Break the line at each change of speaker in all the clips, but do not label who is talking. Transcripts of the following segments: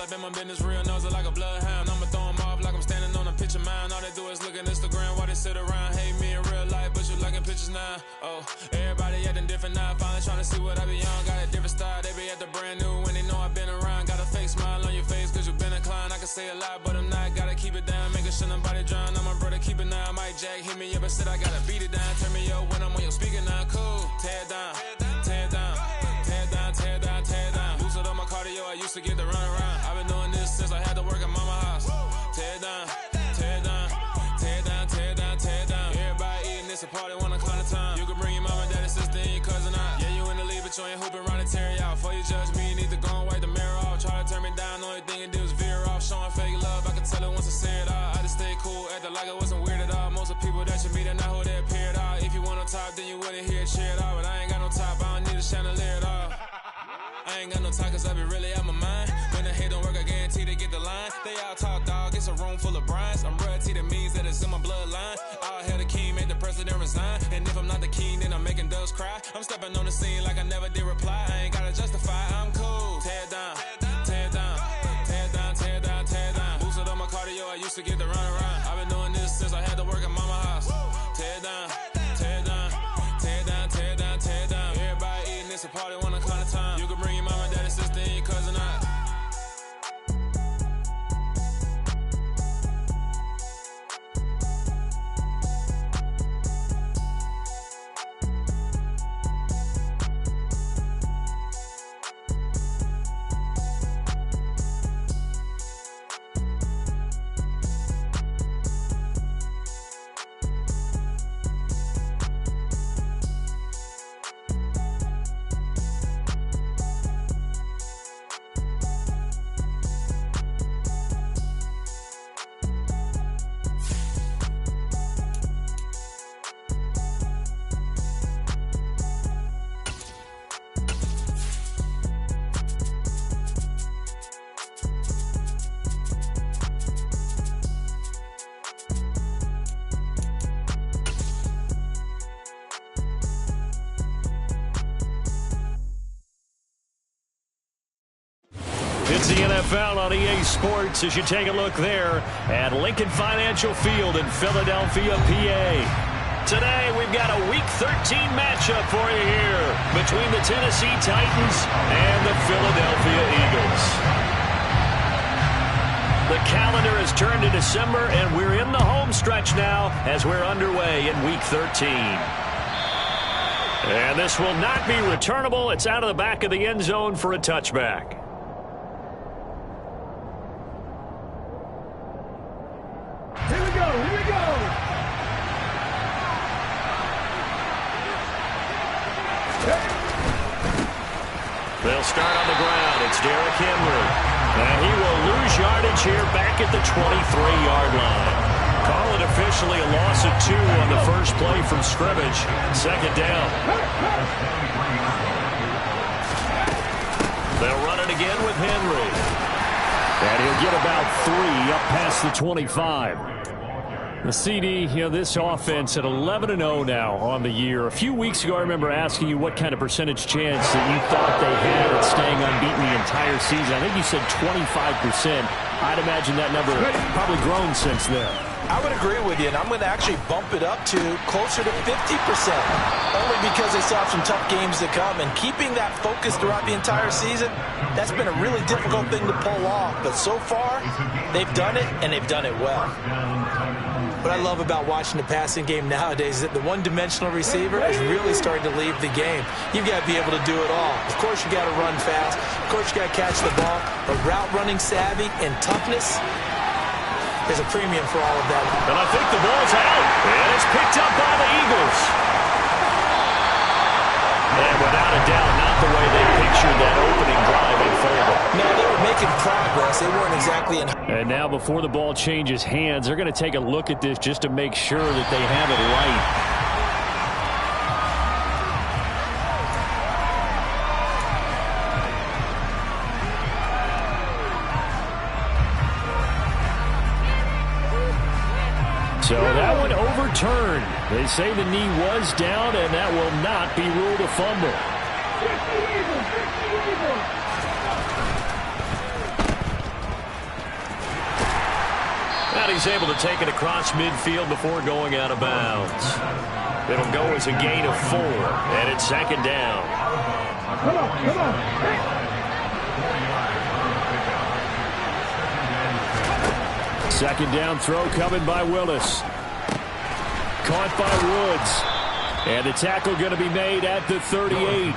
up in my business, real nosy like a bloodhound. I'ma throw them off like I'm standing on a picture mound. All they do is look at Instagram while they sit around. Hate me in real life, but you liking pictures now. Oh, everybody acting different now. Finally trying to see what I be on. Got a different style, they be at the brand new when they know I've been around. Got a fake smile on your face cause you been inclined. I can say a lot, but I'm not. Gotta keep it down, making sure nobody drown. I'm my brother, keep it now. Mike Jack hit me up and said I gotta beat it down. Turn me up when I'm on your speaker now. Cool, tear it down, tear it down, tear it down, tear it down, tear it down. Lose it on my cardio, I used to get to run around. I've been doing this since I had to work at mama house. Tear it down, tear it down, tear it down, tear it down, tear it down. Everybody eating this a party, 1 o'clock of time. You can bring your mama, daddy, sister, and your cousin out. Yeah, you in the lead, but you ain't hooping around and tear out. Before you judge me, you need to go and wipe the mirror off. Try to turn me down, only thing you do is veer off. Showing fake love, I can tell it once I say it all. I just stay cool, acting like it wasn't weird at all. Most of the people that you meet are not who they appear at all. If you want on top, then you wouldn't hear it cheer at all. But I ain't got no top, I don't need a chandelier at all. I ain't got no time cause I be really out my mind. When the hate don't work, I guarantee they get the line. They all talk dog, it's a room full of brinds. I'm royalty, that means that it's in my bloodline. All hell the king, made the president resign. And if I'm not the king, then I'm making doves cry. I'm stepping on the scene like I never did reply. I ain't gotta justify, I'm cool. Tear it down, tear it down, tear it down, tear it down, tear it down. Boosted on my cardio, I used to get to run around. I've been doing this since I had to work at mama house. Tear it down, tear it down, tear it down, tear it down, tear it down. Everybody eating this a party, 1 o'clock of time. You can bring your mama, daddy, sister, and your cousin out.
It's the NFL on EA Sports as you take a look there at Lincoln Financial Field in Philadelphia, PA. Today, we've got a Week 13 matchup for you here between the Tennessee Titans and the Philadelphia Eagles. The calendar has turned to December, and we're in the home stretch now as we're underway in Week 13. And this will not be returnable. It's out of the back of the end zone for a touchback. They'll start on the ground. It's Derrick Henry. And he will lose yardage here back at the 23-yard line. Call it officially a loss of 2 on the first play from scrimmage. Second down. They'll run it again with Henry. And he'll get about 3 up past the 25. The CD, this offense at 11-0 now on the year. A few weeks ago, I remember asking you what kind of percentage chance that you thought they had at staying unbeaten the entire season. I think you said 25%. I'd imagine that number probably grown since then.
I would agree with you, and I'm going to actually bump it up to closer to 50%, only because they still have some tough games to come. And keeping that focus throughout the entire season, that's been a really difficult thing to pull off. But so far, they've done it, and they've done it well. What I love about watching the passing game nowadays is that the one-dimensional receiver is really starting to leave the game. You've got to be able to do it all. Of course, you got to run fast. Of course, you got to catch the ball. But route running savvy and toughness, there's a premium for all of that.
And I think the ball's out. And it's picked up by the Eagles. And without a doubt, not the way they pictured that opening drive unfolded.
No, they were making progress. They weren't exactly in.
And now before the ball changes hands, they're going to take a look at this just to make sure that they have it right. So that one overturned. They say the knee was down, and that will not be ruled a fumble. he's able to take it across midfield before going out of bounds. It'll go as a gain of 4, and it's second down.
Come on.
Second down throw coming by Willis. Caught by Woods. And the tackle going to be made at the 38.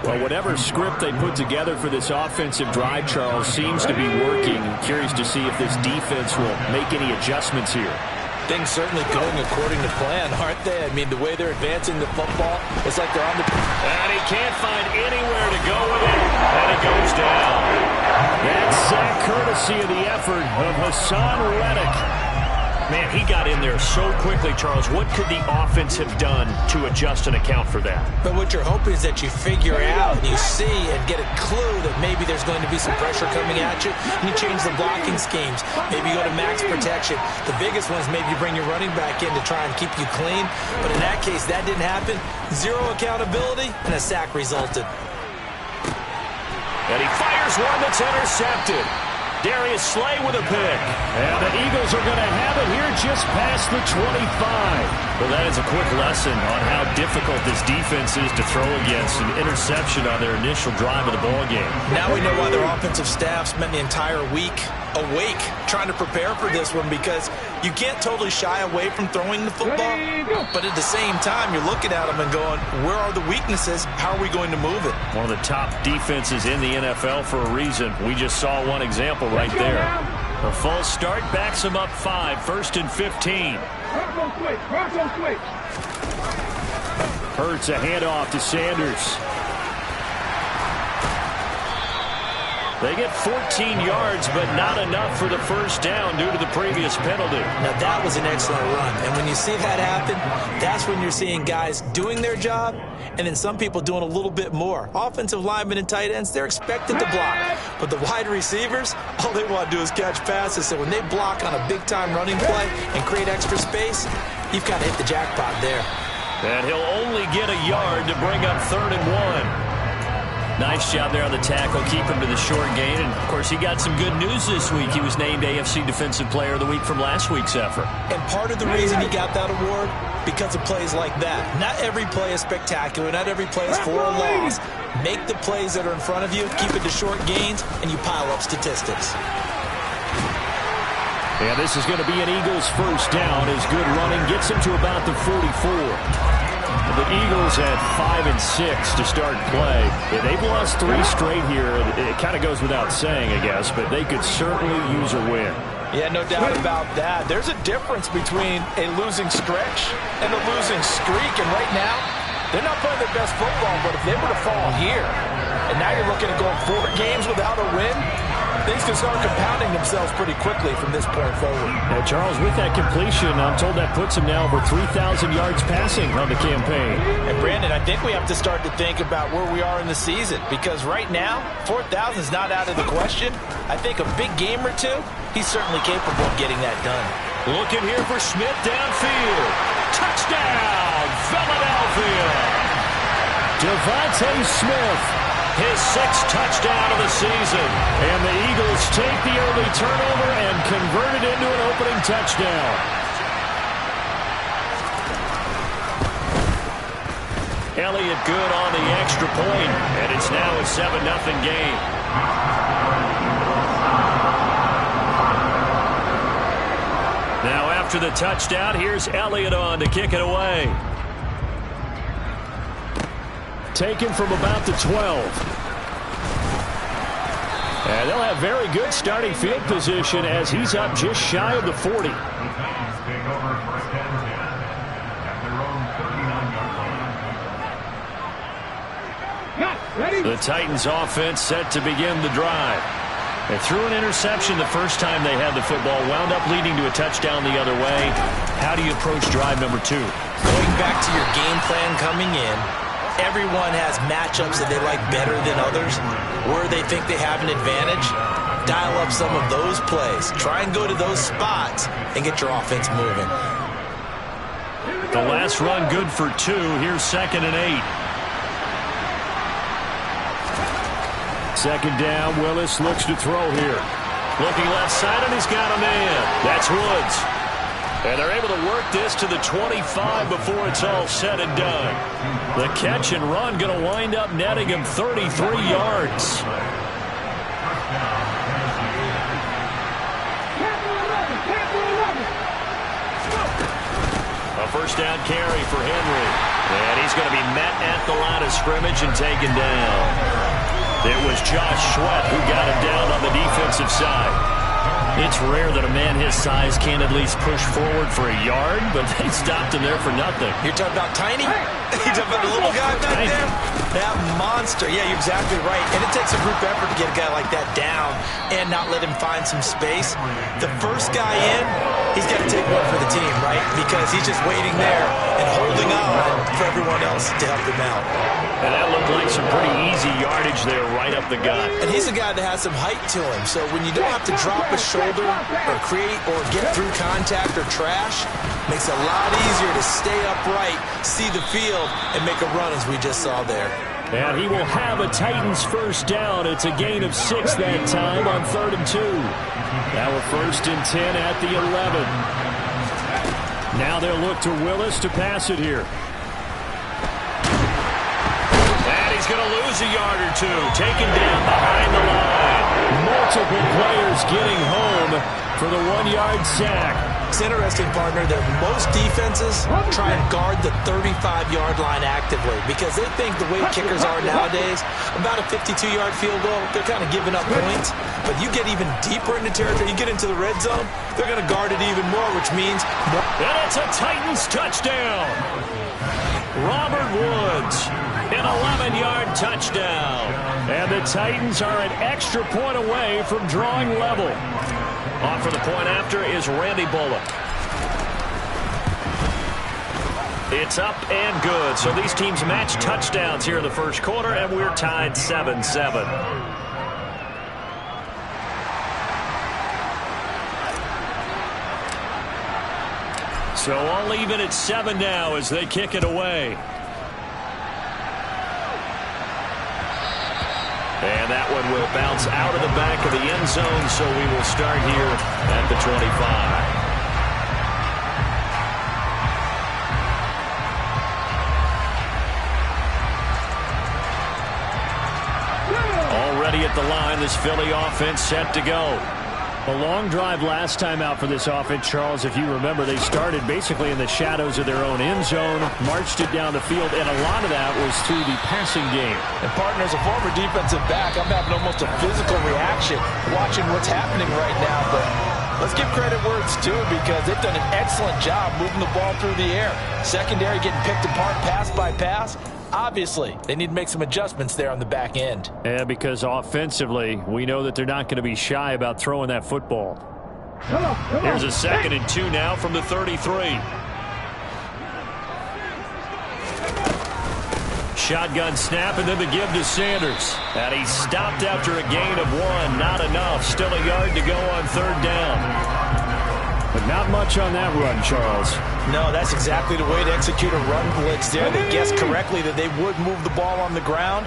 Well, whatever script they put together for this offensive drive, Charles, seems to be working. I'm curious to see if this defense will make any adjustments here.
Things certainly going according to plan, aren't they? I mean, the way they're advancing the football, it's like they're on the...
And he can't find anywhere to go with it. And it goes down. That's sack courtesy of the effort of Hassan Reddick. Man, he got in there so quickly, Charles. What could the offense have done to adjust and account for that?
But what you're hoping is that you figure out and you see and get a clue that maybe there's going to be some pressure coming at you. And you change the blocking schemes. Maybe you go to max protection. The biggest one is maybe you bring your running back in to try and keep you clean. But in that case, that didn't happen. Zero accountability, and a sack resulted.
And he fires one that's intercepted. Darius Slay with a pick. And the Eagles are going to have it here just past the 25. Well, that is a quick lesson on how difficult this defense is to throw against. An interception on their initial drive of the ballgame.
Now we know why their offensive staff spent the entire week awake trying to prepare for this one, because you can't totally shy away from throwing the football, but at the same time you're looking at them and going, where are the weaknesses? How are we going to move it?
One of the top defenses in the NFL for a reason. We just saw one example right there. A false start backs them up 5, 1st and 15. Hurts a handoff to Sanders. They get 14 yards, but not enough for the first down due to the previous penalty.
Now, that was an excellent run. And when you see that happen, that's when you're seeing guys doing their job and then some people doing a little bit more. Offensive linemen and tight ends, they're expected to block. But the wide receivers, all they want to do is catch passes. So when they block on a big-time running play and create extra space, you've kind of hit the jackpot there.
And he'll only get a yard to bring up 3rd and 1. Nice job there on the tackle, keep him to the short gain. And, of course, he got some good news this week. He was named AFC Defensive Player of the Week from last week's effort.
And part of the reason he got that award, because of plays like that. Not every play is spectacular. Not every play is for a loss. Make the plays that are in front of you, keep it to short gains, and you pile up statistics.
And this is going to be an Eagles first down as good running gets him to about the 44. The Eagles had 5 and 6 to start play. Yeah, they've lost 3 straight here. It kind of goes without saying, I guess, but they could certainly use a win.
Yeah, no doubt about that. There's a difference between a losing stretch and a losing streak. And right now, they're not playing their best football, but if they were to fall here, and now you're looking at going 4 games without a win, things can start compounding themselves pretty quickly from this point forward.
Now, Charles, with that completion, I'm told that puts him now over 3,000 yards passing on the campaign.
And, Brandon, I think we have to start to think about where we are in the season, because right now, 4,000 is not out of the question. I think a big game or two, he's certainly capable of getting that done.
Looking here for Smith downfield. Touchdown, Philadelphia! Devontae Smith. His 6th touchdown of the season. And the Eagles take the early turnover and convert it into an opening touchdown. Elliott good on the extra point, and it's now a 7-0 game. Now after the touchdown, here's Elliott on to kick it away. Taken from about the 12. And they'll have very good starting field position as he's up just shy of the 40. The Titans offense set to begin the drive. They threw an interception the first time they had the football, wound up leading to a touchdown the other way. How do you approach drive number 2?
Going back to your game plan coming in, everyone has matchups that they like better than others, where they think they have an advantage. Dial up some of those plays. Try and go to those spots and get your offense moving.
The last run good for 2. Here's 2nd and 8. Second down, Willis looks to throw here. Looking left side, and he's got a man. That's Woods. And they're able to work this to the 25 before it's all said and done. The catch and run going to wind up netting him 33 yards. A first down carry for Henry. And he's going to be met at the line of scrimmage and taken down. It was Josh Sweat who got him down on the defensive side. It's rare that a man his size can't at least push forward for a yard, but they stopped him there for nothing.
You're talking about tiny? You're talking about the little guy back there? That monster. Yeah, you're exactly right. And it takes a group effort to get a guy like that down and not let him find some space. The first guy in, he's got to take one for the team, right? Because he's just waiting there and holding on for everyone else to help him out.
And that looked like some pretty easy yardage there right up the gut.
And he's a guy that has some height to him. So when you don't have to drop a shoulder or create or get through contact or trash, makes it a lot easier to stay upright, see the field, and make a run as we just saw there.
And he will have a Titans first down. It's a gain of 6 that time on 3rd and 2. Now a 1st and 10 at the 11. Now they'll look to Willis to pass it here. And he's going to lose a yard or two. Taken down behind the line. Multiple players getting home for the 1-yard sack.
It's interesting, partner, that most defenses try and guard the 35-yard line actively because they think the way kickers are nowadays, about a 52-yard field goal, they're kind of giving up points. But you get even deeper into territory, you get into the red zone, they're going to guard it even more, which means more.
And it's a Titans touchdown. Robert Woods, an 11-yard touchdown. And the Titans are an extra point away from drawing level. On for the point after is Randy Bullock. It's up and good. So these teams match touchdowns here in the first quarter, and we're tied 7-7. So all even at 7 now as they kick it away. And that one will bounce out of the back of the end zone, so we will start here at the 25. Already at the line, this Philly offense set to go. A long drive last time out for this offense, Charles. If you remember, they started basically in the shadows of their own end zone, marched it down the field, and a lot of that was through the passing game.
And, partner, as a former defensive back, I'm having almost a physical reaction watching what's happening right now. But let's give credit where it's due because they've done an excellent job moving the ball through the air. Secondary getting picked apart pass by pass. Obviously, they need to make some adjustments there on the back end.
Yeah, because offensively, we know that they're not going to be shy about throwing that football. Here's a 2nd and 2 now from the 33. Shotgun snap and then the give to Sanders. And he stopped after a gain of 1. Not enough. Still a yard to go on 3rd down. But not much on that run, Charles.
No, that's exactly the way to execute a run blitz there. They guessed correctly that they would move the ball on the ground,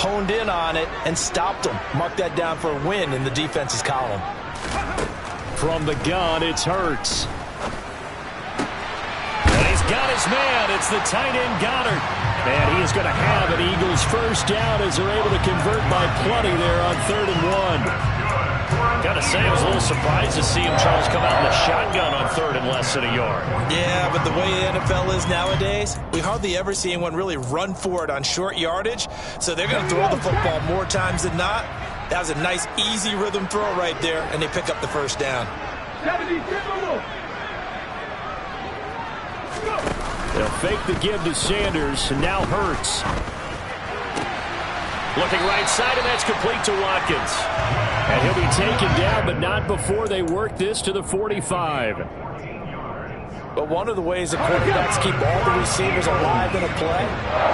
honed in on it, and stopped them. Mark that down for a win in the defense's column.
From the gun, it's Hurts. And he's got his man. It's the tight end Goddard. And he is going to have an Eagles first down as they're able to convert by plenty there on 3rd and 1. Got to say, I was a little surprised to see him, Charles, come out in the shotgun on 3rd and less than a yard.
Yeah, but the way the NFL is nowadays, we hardly ever see anyone really run for it on short yardage. So they're going to throw the football more times than not. That was a nice, easy rhythm throw right there, and they pick up the first down.
They'll fake the give to Sanders, and now Hurts. Looking right side, and that's complete to Watkins. And he'll be taken down, but not before they work this to the 45.
But one of the ways the quarterbacks keep all the receivers alive in a play,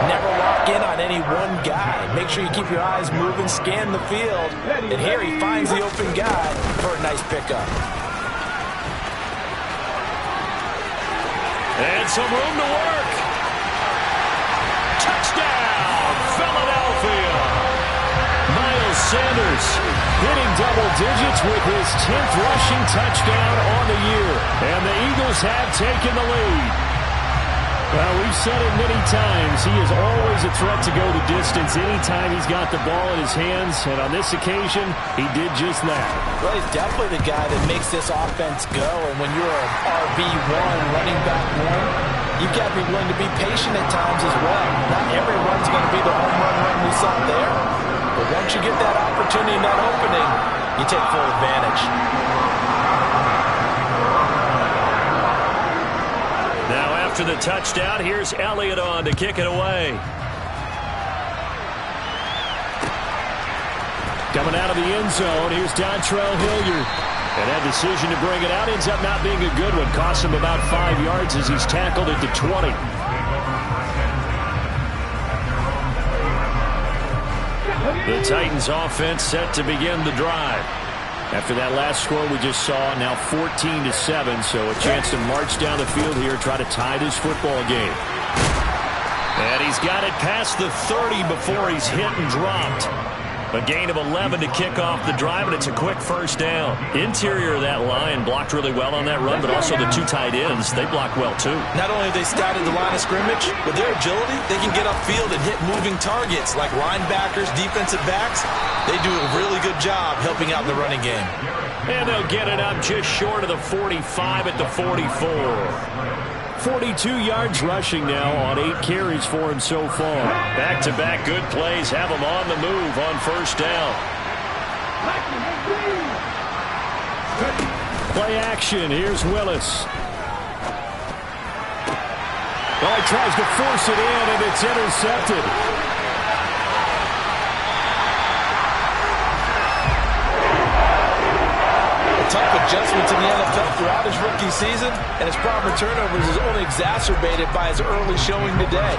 never lock in on any one guy. Make sure you keep your eyes moving, scan the field. And here he finds the open guy for a nice pickup.
And some room to work. Touchdown, Philadelphia. Miles Sanders hitting double digits with his 10th rushing touchdown on the year. And the Eagles have taken the lead. Well, we've said it many times. He is always a threat to go the distance anytime he's got the ball in his hands. And on this occasion, he did just that.
Well, he's definitely the guy that makes this offense go. And when you're an RB1, running back one, you've got to be willing to be patient at times as well. Not every run's going to be the home run we saw there. But once you get that opportunity and that opening, you take full advantage.
Now after the touchdown, here's Elliott on to kick it away. Coming out of the end zone, here's Dontrell Hilliard. And that decision to bring it out ends up not being a good one. Costs him about 5 yards as he's tackled at the 20. The Titans offense set to begin the drive. After that last score we just saw, now 14-7, so a chance to march down the field here, try to tie this football game. And he's got it past the 30 before he's hit and dropped. A gain of 11 to kick off the drive, and it's a quick first down. Interior of that line blocked really well on that run, but also the two tight ends, they block well too.
Not only have they scouted the line of scrimmage, with their agility, they can get upfield and hit moving targets like linebackers, defensive backs. They do a really good job helping out in the running game.
And they'll get it up just short of the 45 at the 44. 42 yards rushing now on 8 carries for him so far. Back-to-back good plays have him on the move on first down. Play action. Here's Willis. Oh, he tries to force it in, and it's intercepted.
Tough adjustments in the NFL throughout his rookie season, and his problem with turnovers is only exacerbated by his early showing today.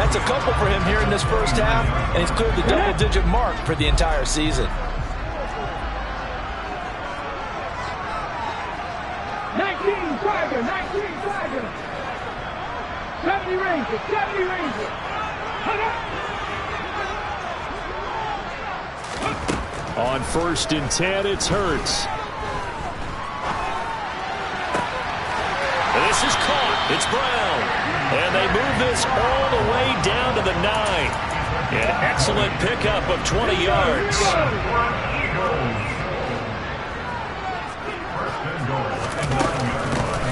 That's a couple for him here in this first half, and he's cleared the double-digit mark for the entire season.
19 Tiger, 19 Tiger. 70 Rangers, 70 Rangers.
On 1st and 10, it's Hurts. This is caught. It's Brown. And they move this all the way down to the 9. An excellent pickup of 20 yards.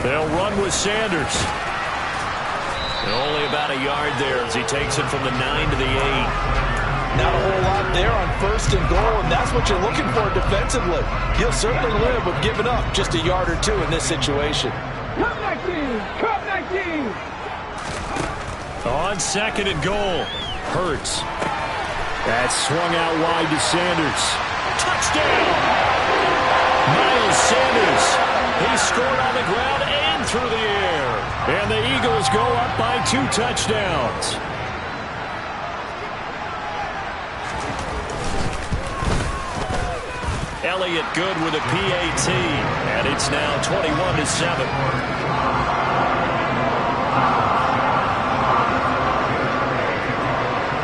They'll run with Sanders. And only about a yard there as he takes it from the 9 to the 8.
Not a whole lot there on 1st and goal, and that's what you're looking for defensively. He'll certainly live with giving up just a yard or two in this situation.
Come 19! Come 19!
On 2nd and goal, Hurts. That's swung out wide to Sanders. Touchdown! Miles Sanders. He scored on the ground and through the air. And the Eagles go up by 2 touchdowns. Elliott good with a PAT, and it's now 21-7.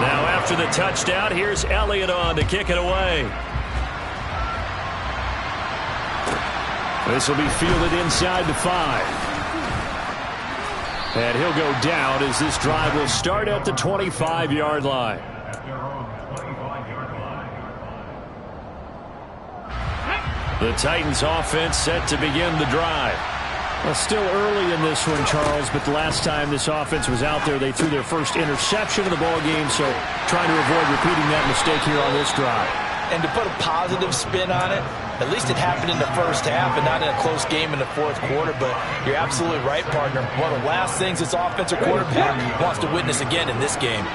Now after the touchdown, here's Elliott on to kick it away. This will be fielded inside the 5. And he'll go down as this drive will start at the 25-yard line. The Titans offense set to begin the drive. Well, still early in this one, Charles, but the last time this offense was out there, they threw their first interception of the ball game, so trying to avoid repeating that mistake here on this drive.
And to put a positive spin on it, at least it happened in the first half and not in a close game in the 4th quarter, but you're absolutely right, partner. One of the last things this offensive quarterback wants to witness again in this game.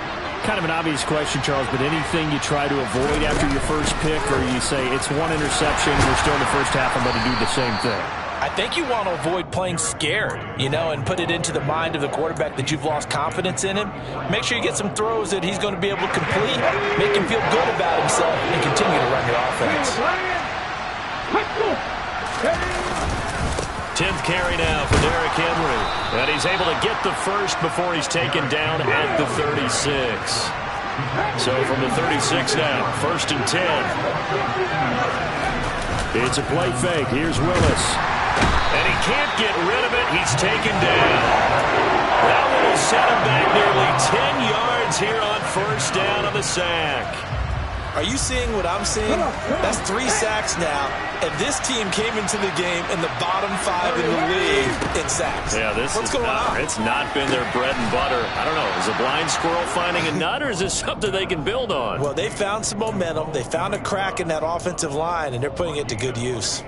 Kind of an obvious question, Charles, but anything you try to avoid after your first pick, or you say it's one interception, we're still in the first half, I'm going to do the same thing?
I think you want to avoid playing scared, and put it into the mind of the quarterback that you've lost confidence in him. Make sure you get some throws that he's going to be able to complete, make him feel good about himself, and continue to run your offense.
10th carry now for Derrick Henry. And he's able to get the first before he's taken down at the 36. So from the 36 now, 1st and 10. It's a play fake. Here's Willis. And he can't get rid of it. He's taken down. That one will set him back nearly 10 yards here on first down on the sack.
Are you seeing what I'm seeing? That's 3 sacks now, and this team came into the game in the bottom 5 in the league in sacks.
Yeah, what's going on? It's not been their bread and butter. I don't know. Is a blind squirrel finding a nut, or is this something they can build on?
Well, they found some momentum. They found a crack in that offensive line, and they're putting it to good use.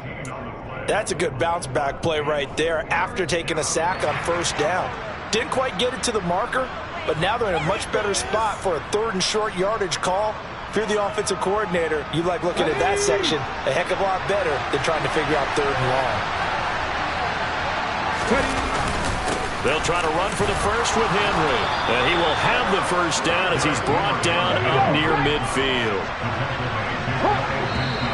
That's a good bounce-back play right there after taking a sack on first down. Didn't quite get it to the marker, but now they're in a much better spot for a 3rd and short yardage call. If you're the offensive coordinator, you like looking at that section a heck of a lot better than trying to figure out 3rd and long.
They'll try to run for the first with Henry. And he will have the first down as he's brought down up near midfield.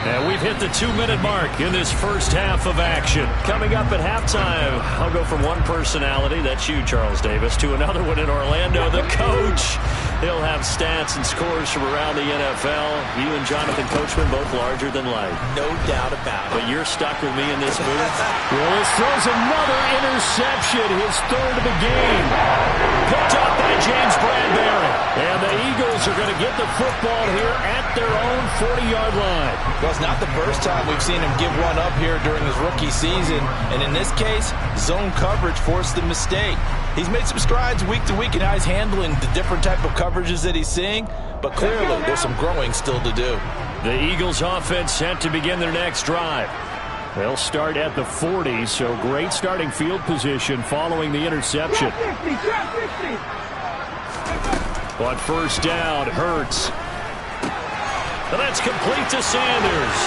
And we've hit the 2-minute mark in this first half of action. Coming up at halftime, I'll go from one personality, that's you, Charles Davis, to another one in Orlando, the coach. He'll have stats and scores from around the NFL. You and Jonathan Coachman both larger than life.
No doubt about it.
But you're stuck with me in this booth. Willis throws another interception, his 3rd of the game. Picked up by James Bradbury. And the Eagles are going to get the football here at their own 40-yard line.
Well, it's not the first time we've seen him give one up here during his rookie season. And in this case, zone coverage forced the mistake. He's made some strides week to week in how he's handling the different type of coverages that he's seeing. But clearly, there's some growing still to do.
The Eagles offense set to begin their next drive. They'll start at the 40, so great starting field position following the interception. On first down, Hurts. And that's complete to Sanders.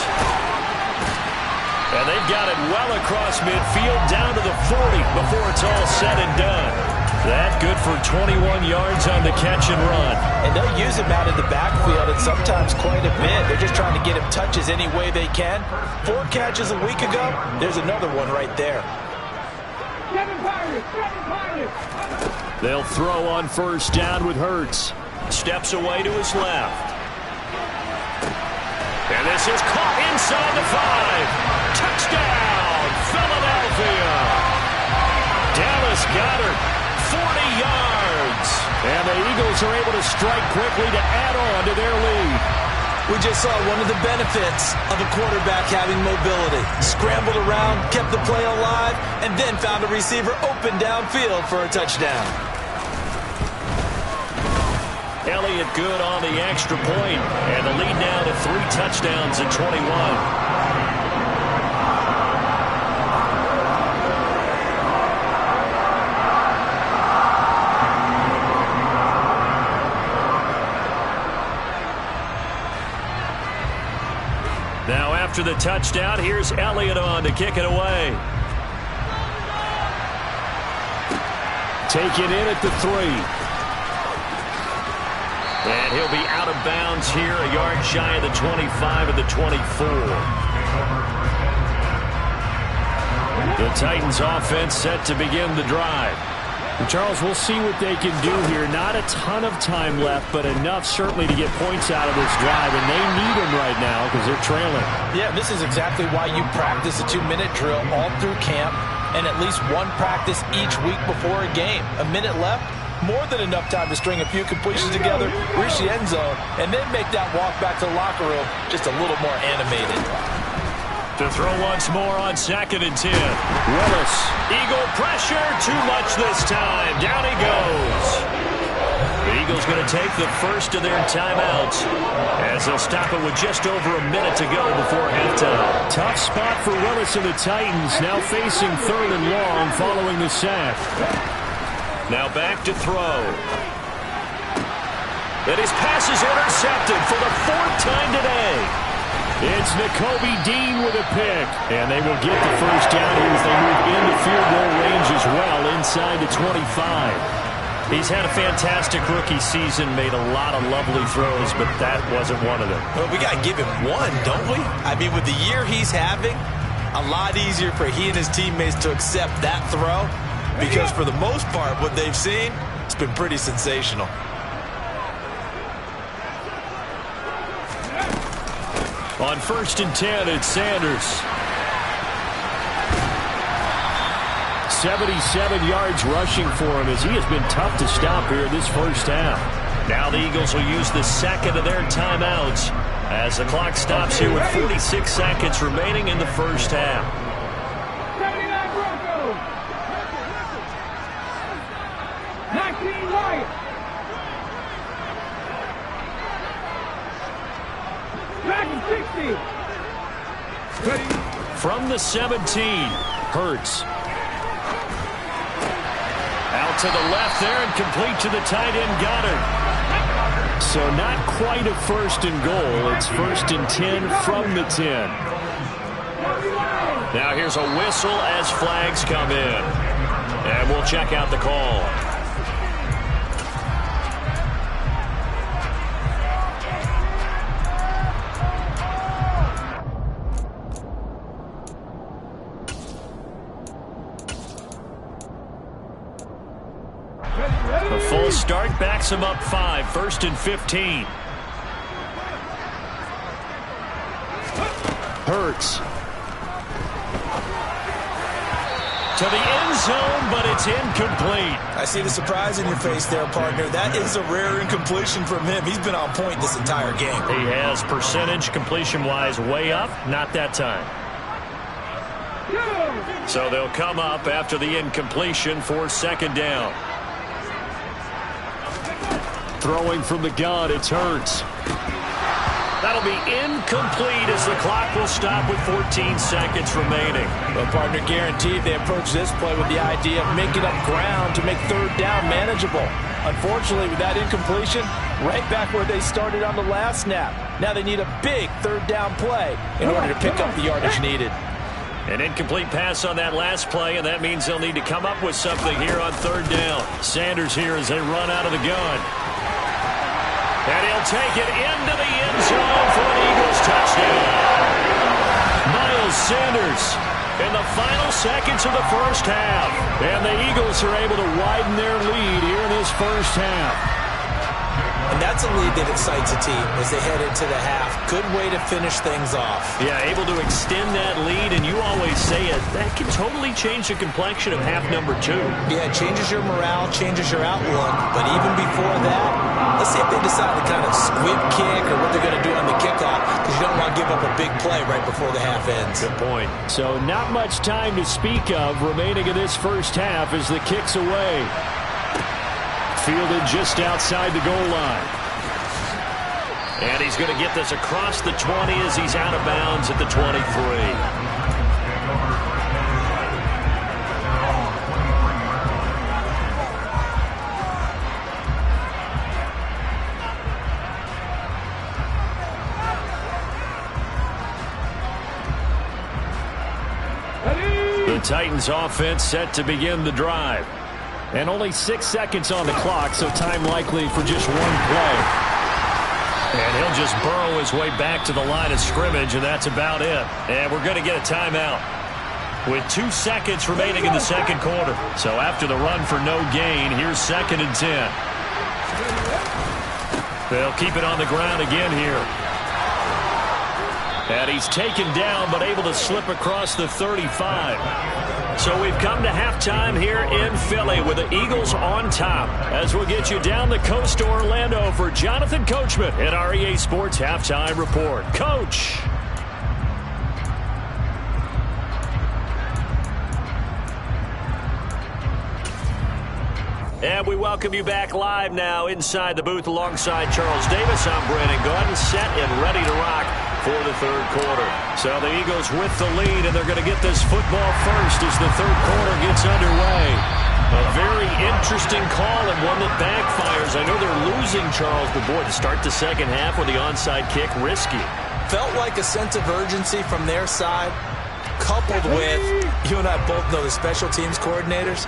And they've got it well across midfield down to the 40 before it's all said and done. That good for 21 yards on the catch and run.
And they'll use him out in the backfield and sometimes quite a bit. They're just trying to get him touches any way they can. 4 catches a week ago. There's another one right there.
They'll throw on first down with Hurts. Steps away to his left. And this is caught inside the 5. Touchdown, Philadelphia. Dallas Goedert, 40 yards. And the Eagles are able to strike quickly to add on to their lead.
We just saw one of the benefits of a quarterback having mobility. Scrambled around, kept the play alive, and then found a receiver open downfield for a touchdown.
Elliott good on the extra point, and the lead now to 3 touchdowns at 21. Now after the touchdown, here's Elliott on to kick it away. Taken in at the 3. And he'll be out of bounds here, a yard shy of the 25 of the 24. The Titans offense set to begin the drive. And Charles, we'll see what they can do here. Not a ton of time left, but enough certainly to get points out of this drive. And they need them right now because they're trailing.
Yeah, this is exactly why you practice a 2-minute drill all through camp and at least one practice each week before a game. A minute left. More than enough time to string a few completions together, reach the end zone, and then make that walk back to the locker room just a little more animated.
To throw once more on 2nd and 10. Willis. Eagle pressure. Too much this time. Down he goes. The Eagles going to take the first of their timeouts as they'll stop it with just over a minute to go before halftime. Tough spot for Willis and the Titans, now facing 3rd and long following the sack. Now back to throw. And his pass is intercepted for the 4th time today. It's Nakobe Dean with a pick. And they will get the first down here as they move into field goal range as well inside the 25. He's had a fantastic rookie season, made a lot of lovely throws, but that wasn't one of them.
Well, we got to give him one, don't we? I mean, with the year he's having, a lot easier for he and his teammates to accept that throw. Because for the most part, what they've seen, it's been pretty sensational.
On 1st and 10, it's Sanders. 77 yards rushing for him as he has been tough to stop here this first half. Now the Eagles will use the second of their timeouts as the clock stops here with 46 seconds remaining in the first half.
79 Broncos. 19 Lions. Dragon 60. Ready.
From the 17, Hurts. Out to the left there and complete to the tight end, Goddard. So not quite a 1st and goal. It's 1st and 10 from the 10. Now here's a whistle as flags come in. And we'll check out the call. The full start backs him up 5, 1st and 15. Hurts. To the end zone, but it's incomplete.
I see the surprise in your face there, partner. That is a rare incompletion from him. He's been on point this entire game.
He has percentage completion-wise way up, not that time. So they'll come up after the incompletion for 2nd down. Throwing from the gun, it's Hurts. That'll be incomplete as the clock will stop with 14 seconds remaining.
Well, partner, guaranteed they approach this play with the idea of making up ground to make 3rd down manageable. Unfortunately, with that incompletion, right back where they started on the last snap. Now they need a big 3rd down play in order to pick up the yardage needed.
An incomplete pass on that last play, and that means they'll need to come up with something here on 3rd down. Sanders here as they run out of the gun. And he'll take it into the end zone for an Eagles touchdown. Miles Sanders in the final seconds of the first half. And the Eagles are able to widen their lead here in this first half.
And that's a lead that excites a team as they head into the half. Good way to finish things off.
Yeah, able to extend that lead, and you always say it, that can totally change the complexion of half number 2.
Yeah, it changes your morale, changes your outlook. But even before that, let's see if they decide to kind of squib kick or what they're going to do on the kickoff, because you don't want to give up a big play right before the half ends.
Good point. So not much time to speak of remaining in this first half as the kick's away. Fielded just outside the goal line. And he's going to get this across the 20 as he's out of bounds at the 23. The Titans offense set to begin the drive. And only 6 seconds on the clock, so time likely for just one play. And he'll just burrow his way back to the line of scrimmage, and that's about it. And we're going to get a timeout with 2 seconds remaining in the second quarter. So after the run for no gain, here's 2nd and 10. They'll keep it on the ground again here. And he's taken down, but able to slip across the 35. So we've come to halftime here in Philly with the Eagles on top. As we'll get you down the coast to Orlando for Jonathan Coachman at our EA Sports Halftime Report. Coach. And we welcome you back live now inside the booth alongside Charles Davis. I'm Brandon Gordon, set and ready to rock for the third quarter. So the Eagles with the lead, and they're going to get this football first as the third quarter gets underway. A very interesting call and one that backfires. I know they're losing, Charles, but boy, to start the second half with the onside kick, risky.
Felt like a sense of urgency from their side, coupled with, you and I both know the special teams coordinators,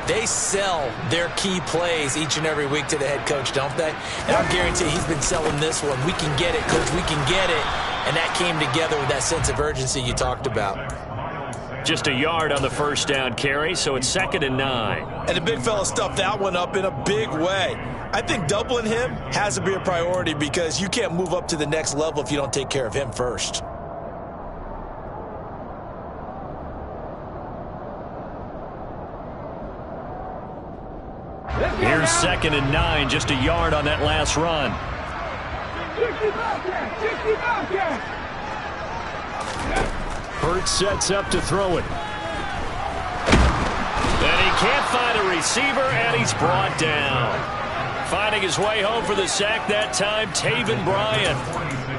they sell their key plays each and every week to the head coach, don't they? And I guarantee he's been selling this one. We can get it, coach, we can get it. And that came together with that sense of urgency you talked about.
Just a yard on the first down carry, so it's 2nd and 9.
And the big fella stuffed that one up in a big way. I think doubling him has to be a priority because you can't move up to the next level if you don't take care of him first.
Here's 2nd and 9, just a yard on that last run.
60 Bobcat!
Hurts sets up to throw it. And he can't find a receiver, and he's brought down. Finding his way home for the sack that time, Taven Bryan.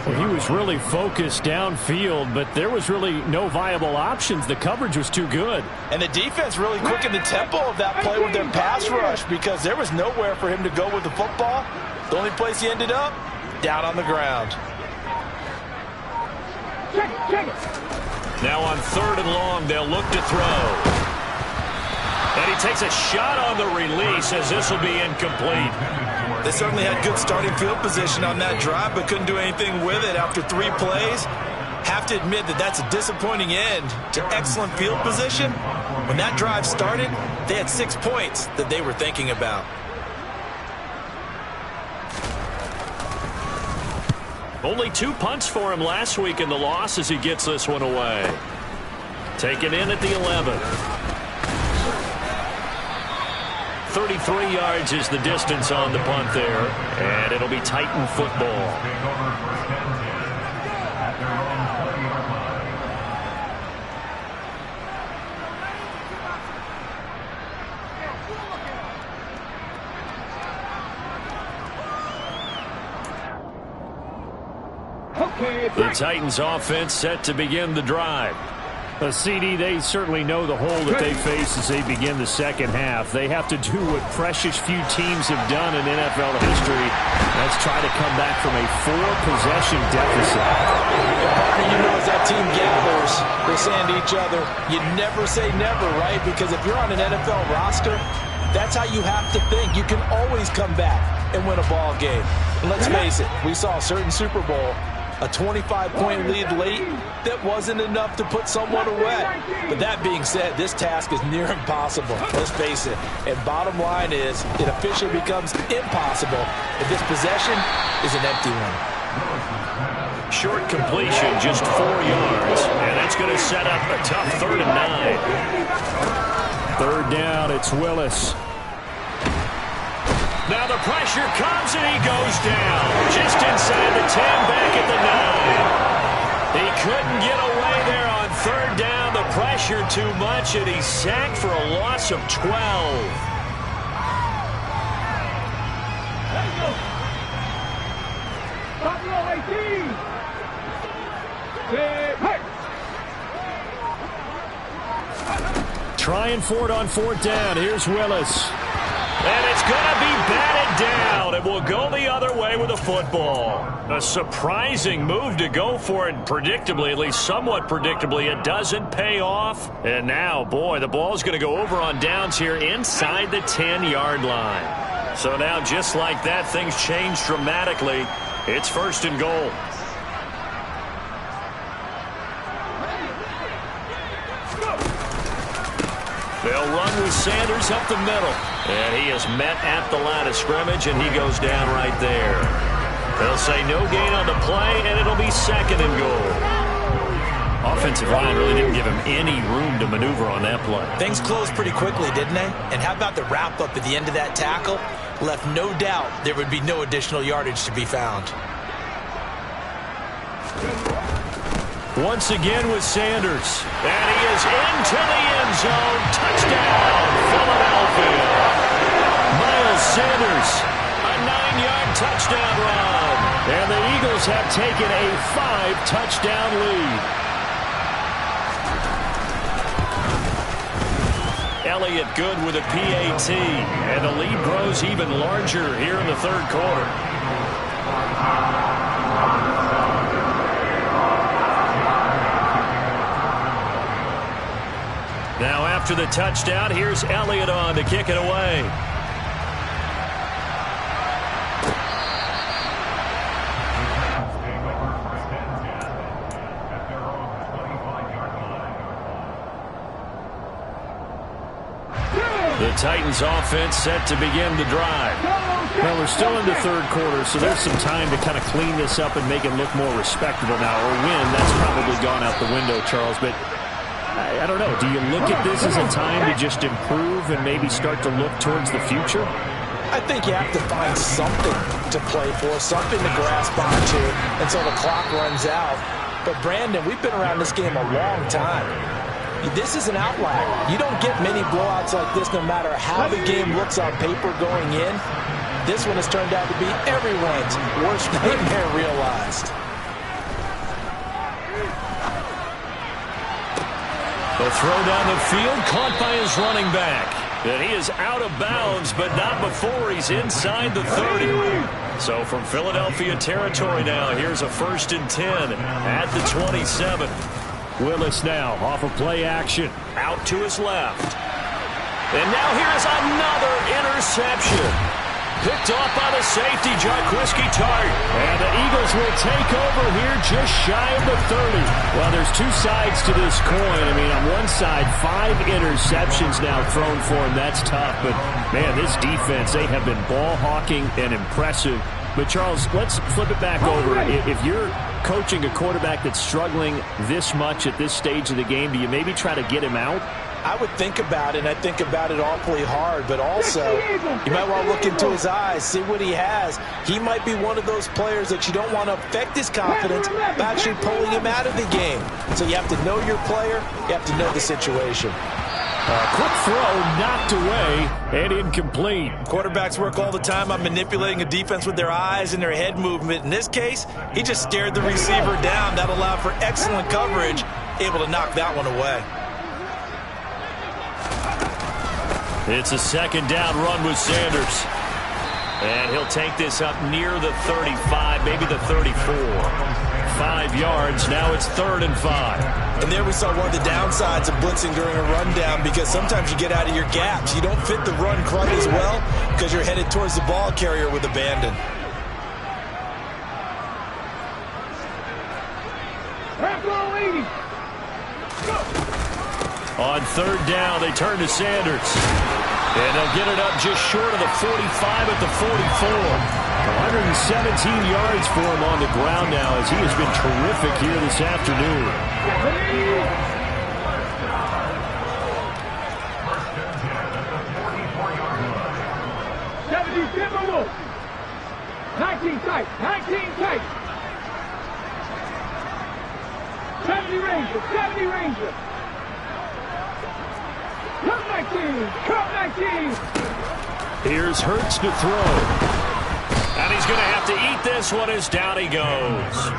Well, he was really focused downfield, but there was really no viable options. The coverage was too good.
And the defense really quickened the tempo of that play with their pass rush because there was nowhere for him to go with the football. The only place he ended up, down on the ground.
Check it!
Now on 3rd and long, they'll look to throw. And he takes a shot on the release as this will be incomplete.
They certainly had good starting field position on that drive, but couldn't do anything with it after 3 plays. Have to admit that that's a disappointing end to excellent field position. When that drive started, they had 6 points that they were thinking about.
Only 2 punts for him last week in the loss as he gets this one away. Taken in at the 11. 33 yards is the distance on the punt there, and it'll be Titan football. The Titans offense set to begin the drive. A CD, they certainly know the hole that they face as they begin the second half. They have to do what precious few teams have done in NFL history. Let's try to come back from a 4-possession deficit.
You know, as that team gathers, they're saying to each other, you never say never, right? Because if you're on an NFL roster, that's how you have to think. You can always come back and win a ball game. And let's face it, we saw a certain Super Bowl, a 25-point lead late that wasn't enough to put someone away. But that being said, this task is near impossible. Let's face it. And bottom line is, it officially becomes impossible if this possession is an empty one.
Short completion, just 4 yards. And that's going to set up a tough 3rd and 9. 3rd down, it's Willis. Now the pressure comes and he goes down. Just inside the 10, back at the 9. He couldn't get away there on 3rd down. The pressure too much, and he's sacked for a loss of 12. Trying for it on 4th down. Here's Willis. And it's going to be batted down. It will go the other way with the football. A surprising move to go for it predictably, at least somewhat predictably. It doesn't pay off. And now, boy, the ball's going to go over on downs here inside the 10-yard line. So now, just like that, things change dramatically. It's 1st and goal. They'll run with Sanders up the middle. And he is met at the line of scrimmage, and he goes down right there. They'll say no gain on the play, and it'll be 2nd and goal. Offensive line really didn't give him any room to maneuver on that play.
Things closed pretty quickly, didn't they? And how about the wrap-up at the end of that tackle? Left no doubt there would be no additional yardage to be found.
Once again with Sanders. And he is into the end zone. Touchdown, Philadelphia. Miles Sanders, a 9-yard touchdown run. And the Eagles have taken a 5-touchdown lead. Elliott good with a PAT. And the lead grows even larger here in the 3rd quarter. Now after the touchdown, here's Elliott on to kick it away. The Titans offense set to begin the drive. Well, we're still in the third quarter, so there's some time to kind of clean this up and make it look more respectable now. Or win, that's probably gone out the window, Charles. But I don't know. Do you look at this as a time to just improve and maybe start to look towards the future?
I think you have to find something to play for, something to grasp onto until the clock runs out. But, Brandon, we've been around this game a long time. This is an outlier. You don't get many blowouts like this no matter how the game looks on paper going in. This one has turned out to be everyone's worst nightmare realized.
The throw down the field, caught by his running back. And he is out of bounds, but not before he's inside the 30. So from Philadelphia territory now, here's a 1st and 10 at the 27. Willis now off of play action, out to his left. And now here's another interception. Picked off by the safety, Jarquiski Tart. And the Eagles will take over here just shy of the 30. Well, there's two sides to this coin. I mean, on one side, 5 interceptions now thrown for him. That's tough. But, man, this defense, they have been ball hawking and impressive. But, Charles, let's flip it back over. If you're coaching a quarterback that's struggling this much at this stage of the game, do you maybe try to get him out?
I would think about it, and I think about it awfully hard, but also you might want to look into his eyes, see what he has. He might be one of those players that you don't want to affect his confidence by actually pulling him out of the game. So you have to know your player, you have to know the situation.
Quick throw knocked away and incomplete.
Quarterbacks work all the time on manipulating a defense with their eyes and their head movement. In this case, he just stared the receiver down. That allowed for excellent coverage, able to knock that one away.
It's a 2nd down run with Sanders. And he'll take this up near the 35, maybe the 34. 5 yards, now it's 3rd and 5.
And there we saw one of the downsides of blitzing during a rundown, because sometimes you get out of your gaps. You don't fit the run quite as well because you're headed towards the ball carrier with abandon.
On 3rd down, they turn to Sanders. And they'll get it up just short of the 45 at the 44. 117 yards for him on the ground now, as he has been terrific here this afternoon.
19 tight, 19 tight. 70 Ranger, 70 Ranger. Come 19, come 19.
Here's Hurts to throw. And he's going to have to eat this one as down he goes.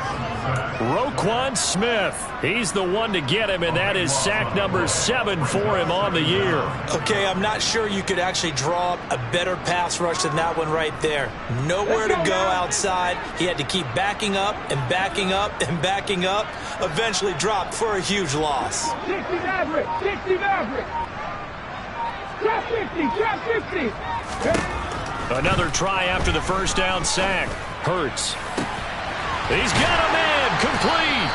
Roquan Smith, he's the one to get him, and that is sack number 7 for him on the year.
Okay, I'm not sure you could actually draw up a better pass rush than that one right there. Nowhere to go outside. He had to keep backing up and backing up and backing up. Eventually dropped for a huge loss.
60 Maverick, 60 Maverick. Drop 50, drop 50.
Another try after the 1st down sack. Hurts. He's got a man, complete.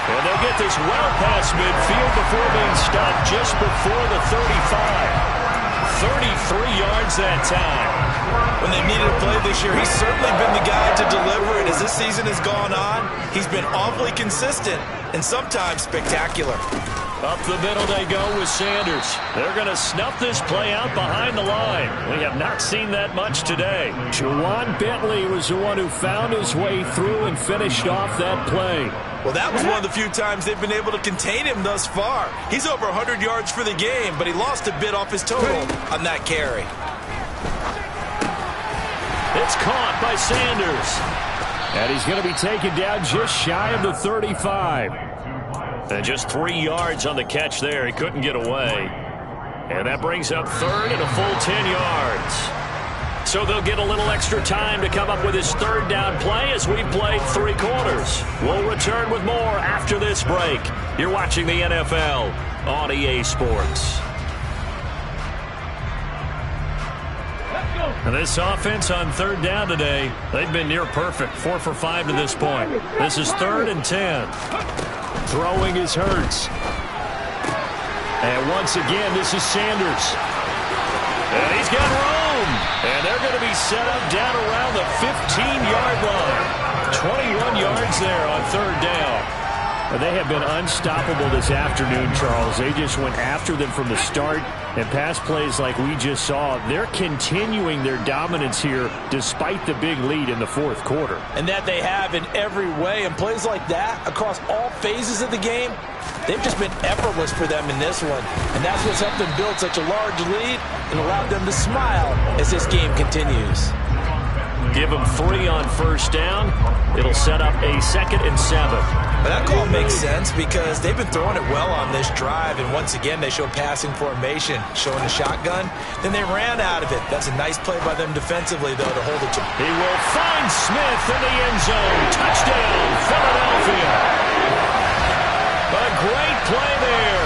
And they'll get this well past midfield before being stopped just before the 35. 33 yards that time.
When they needed a play this year, he's certainly been the guy to deliver it. As this season has gone on, he's been awfully consistent and sometimes spectacular.
Up the middle they go with Sanders. They're going to snuff this play out behind the line. We have not seen that much today. Juwan Bentley was the one who found his way through and finished off that play.
Well, that was one of the few times they've been able to contain him thus far. He's over 100 yards for the game, but he lost a bit off his total on that carry.
It's caught by Sanders. And he's going to be taken down just shy of the 35. And just 3 yards on the catch there. He couldn't get away. And that brings up 3rd and a full 10 yards. So they'll get a little extra time to come up with his 3rd down play as we've played 3 quarters. We'll return with more after this break. You're watching the NFL on EA Sports. And this offense on 3rd down today, they've been near perfect. 4 for 5 to this point. This is 3rd and 10. Throwing is Hurts. And once again, this is Sanders. And he's got room. And they're going to be set up down around the 15-yard line. 21 yards there on third down. And they have been unstoppable this afternoon, Charles. They just went after them from the start. And pass plays like we just saw, they're continuing their dominance here despite the big lead in the fourth quarter.
And that they have in every way. And plays like that across all phases of the game, they've just been effortless for them in this one. And that's what's helped them build such a large lead and allowed them to smile as this game continues.
Give them 3 on first down. It'll set up a 2nd and 7.
But that call makes sense because they've been throwing it well on this drive, and once again they show passing formation, showing the shotgun. Then they ran out of it. That's a nice play by them defensively, though, to hold it to.
He will find Smith in the end zone. Touchdown, Philadelphia. A great play there.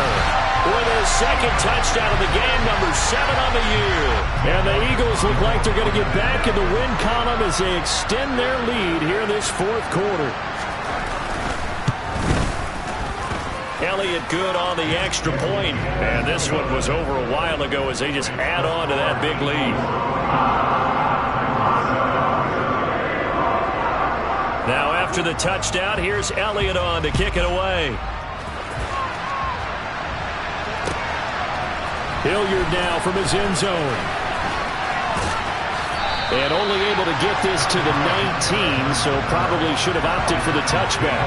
With his 2nd touchdown of the game, number 7 on the year. And the Eagles look like they're going to get back in the win column as they extend their lead here in this fourth quarter. Elliott good on the extra point. And this one was over a while ago as they just add on to that big lead. Now after the touchdown, here's Elliott on to kick it away. Hilliard now from his end zone. And only able to get this to the 19, so probably should have opted for the touchback.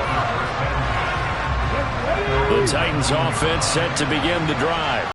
The Titans offense set to begin the drive.